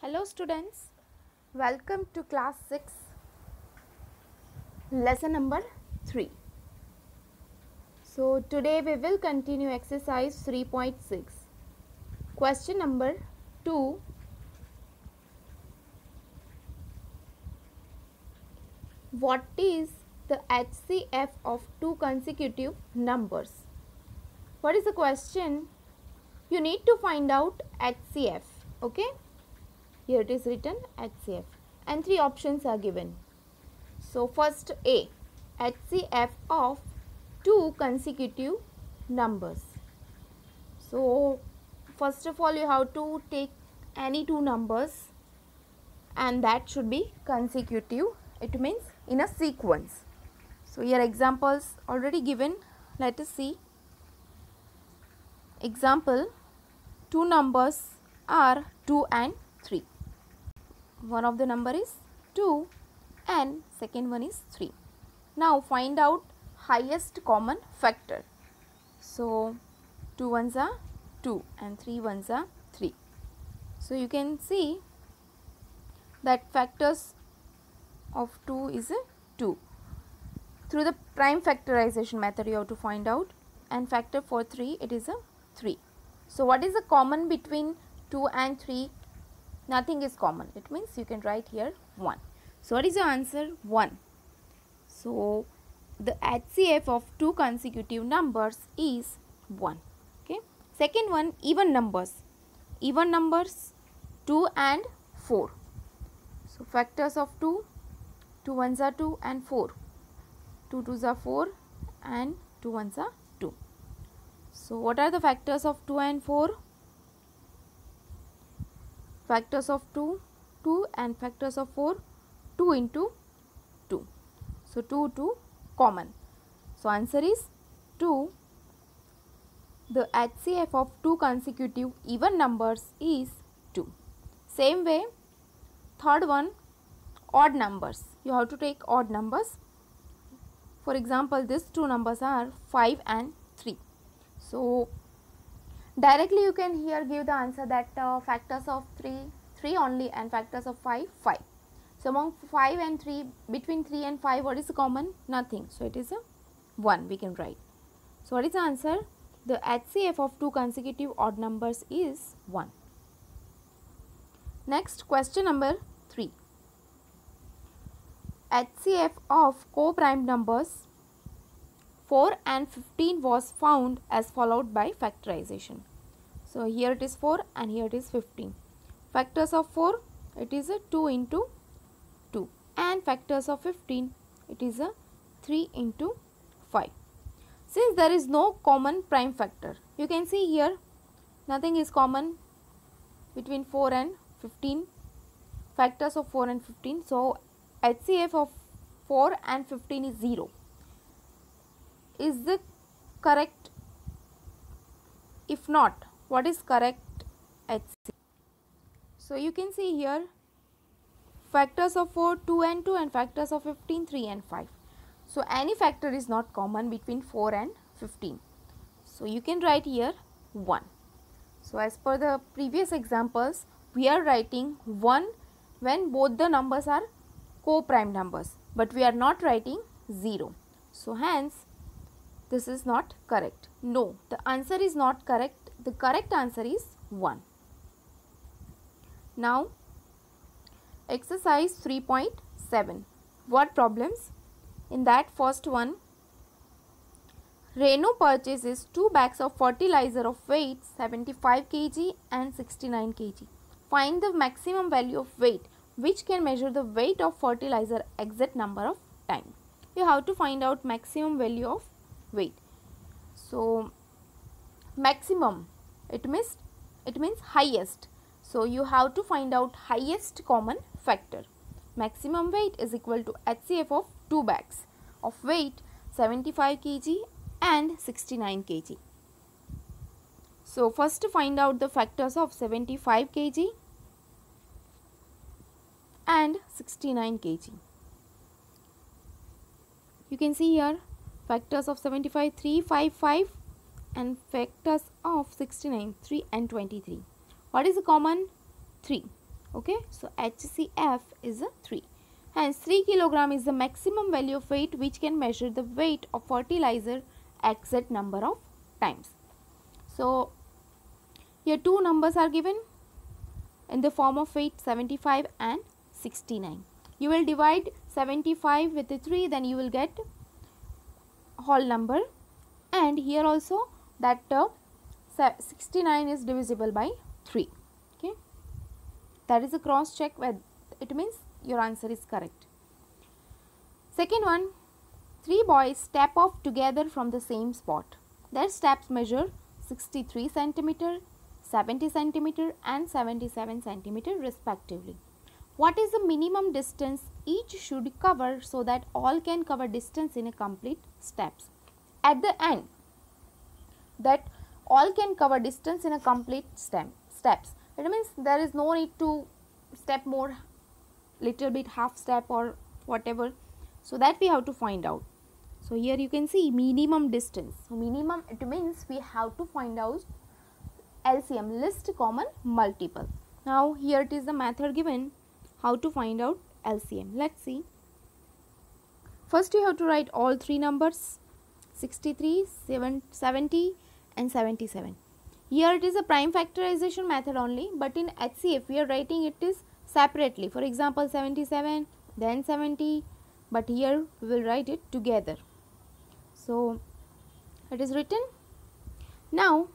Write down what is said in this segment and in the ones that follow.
Hello students, welcome to class 6, lesson number 3. So today we will continue exercise 3.6. Question number 2. What is the HCF of two consecutive numbers? What is the question? You need to find out HCF, okay? Here it is written HCF and three options are given. So first A, HCF of two consecutive numbers. So first of all you have to take any two numbers and that should be consecutive. It means in a sequence. So here examples already given. Let us see. Example, two numbers are 2 and 3. One of the number is 2 and second one is 3. Now find out highest common factor. So 2 ones are 2 and 3 ones are 3. So you can see that factors of 2 is a 2. Through the prime factorization method you have to find out, and factor for 3 it is a 3. So what is the common between 2 and 3? Nothing is common. It means you can write here 1. So what is the answer? 1. So the HCF of two consecutive numbers is 1. Okay. Second one, even numbers. Even numbers 2 and 4. So factors of 2, 2 ones are 2 and 4. 2 twos are 4 and 2 ones are 2. So what are the factors of 2 and 4? Factors of 2, 2 and factors of 4, 2 into 2. So 2, 2 common. So answer is 2. The HCF of two consecutive even numbers is 2. Same way, third one, odd numbers. You have to take odd numbers. For example, these two numbers are 5 and 3. So directly you can here give the answer that factors of 3 only and factors of 5 5. So among 5 and 3, between 3 and 5 what is common? Nothing. So it is a 1 we can write. So what is the answer? The HCF of two consecutive odd numbers is 1. Next, question number 3. HCF of co-prime numbers 4 and 15 was found as followed by factorization. So here it is 4 and here it is 15. Factors of 4, it is a 2 into 2, and factors of 15, it is a 3 into 5. Since there is no common prime factor, you can see here nothing is common between 4 and 15, factors of 4 and 15. So HCF of 4 and 15 is 0. Is it correct? If not, what is correct HCF? So you can see here factors of 4, 2 and 2, and factors of 15, 3 and 5. So any factor is not common between 4 and 15. So you can write here 1. So as per the previous examples, we are writing 1 when both the numbers are co-prime numbers, but we are not writing 0. So hence this is not correct. No, the answer is not correct. The correct answer is 1. Now exercise 3.7. Word problems. In that first one, Renu purchases 2 bags of fertilizer of weight 75 kg and 69 kg. Find the maximum value of weight which can measure the weight of fertilizer exact number of times. You have to find out maximum value of weight. So maximum, it means highest. So you have to find out highest common factor. Maximum weight is equal to HCF of 2 bags of weight 75 kg and 69 kg. So first to find out the factors of 75 kg and 69 kg. You can see here factors of 75 3, 5, 5 and factors of 69 3 and 23. What is the common? 3. Okay, so HCF is a 3. Hence 3 kilogram is the maximum value of weight which can measure the weight of fertilizer exact number of times. So here two numbers are given in the form of weight, 75 and 69. You will divide 75 with the 3, then you will get whole number, and here also that 69 is divisible by 3. Okay, that is a cross check where it means your answer is correct. Second one, 3 boys step off together from the same spot. Their steps measure 63 centimeter, 70 centimeter and 77 centimeter respectively. What is the minimum distance each should cover so that all can cover distance in a complete steps? At the end, that all can cover distance in a complete steps. It means there is no need to step more, little bit, half step or whatever. So that we have to find out. So here you can see minimum distance. So minimum, it means we have to find out LCM, least common multiple. Now here it is the method given how to find out LCM. Let's see. First you have to write all three numbers, 63, 70 and 77. Here it is a prime factorization method only, but in HCF we are writing it is separately. For example 77, then 70, but here we will write it together. So it is written. Now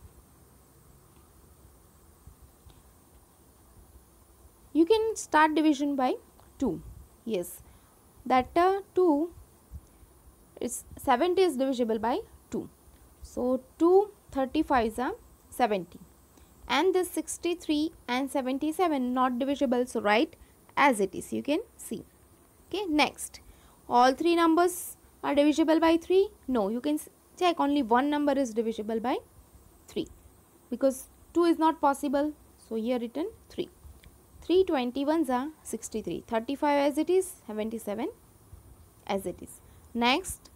you can start division by 2. Yes, that 2 is 70 is divisible by 2. So 2 35s are 70, and this 63 and 77 not divisible, so write as it is, you can see. Okay, next, all three numbers are divisible by 3. No, you can check only one number is divisible by 3 because 2 is not possible, so here written 3. 3 21s are 63, 35 as it is, 77 as it is. Next,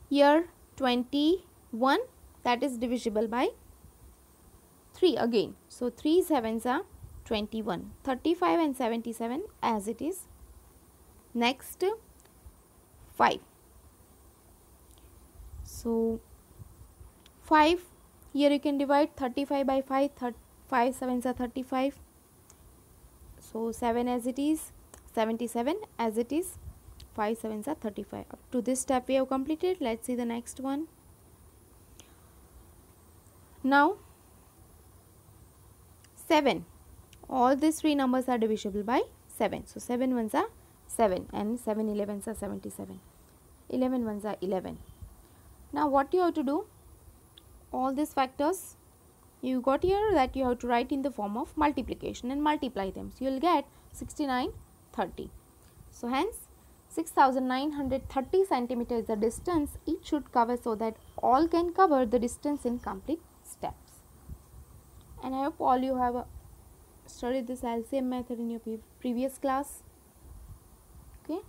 here 21, that is divisible by 3 again, so 3 7s are 21, 35 and 77 as it is. Next, 5. So 5, here you can divide 35 by 5, 5 7s are 35, so 7 as it is, 77 as it is, 5 7s are 35. Up to this step we have completed. Let's see the next one. Now 7, all these three numbers are divisible by 7, so 7 ones are 7 and 7 11s are 77, 11 ones are 11. Now what you have to do, all these factors you got here that you have to write in the form of multiplication and multiply them, so you will get 69 30. So hence 6930 centimeters is the distance each should cover so that all can cover the distance in complete steps. And I hope all you have studied this LCM method in your previous class. Okay,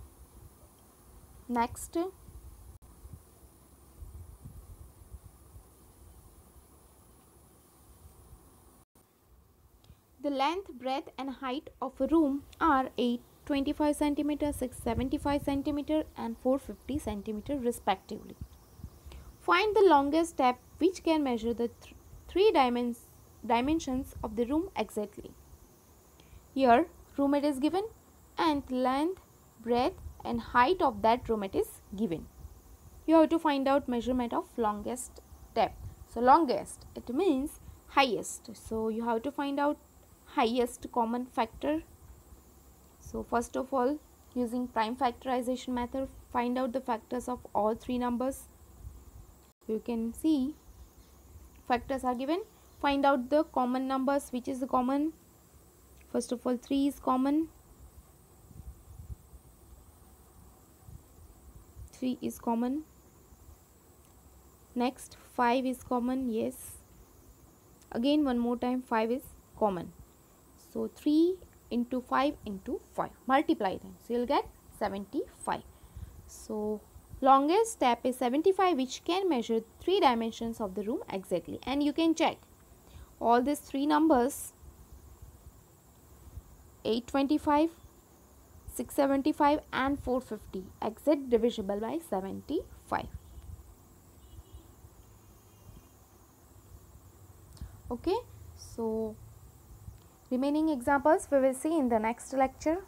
next, the length, breadth and height of a room are 8 25 centimeter, 6 75 centimeter and 450 centimeter respectively. Find the longest step which can measure the three dimensions of the room exactly. Here room it is given and length, breadth and height of that room it is given. You have to find out measurement of longest step. So longest, it means highest, so you have to find out highest common factor. So first of all, using prime factorization method, find out the factors of all three numbers. You can see factors are given. Find out the common numbers, which is the common. First of all, 3 is common, 3 is common. Next, 5 is common, yes. Again one more time, 5 is common. So 3 into 5 into 5, multiply them, so you will get 75. So longest step is 75, which can measure 3 dimensions of the room exactly. And you can check all these three numbers 825, 675 and 450. Exact divisible by 75. Okay, so remaining examples we will see in the next lecture.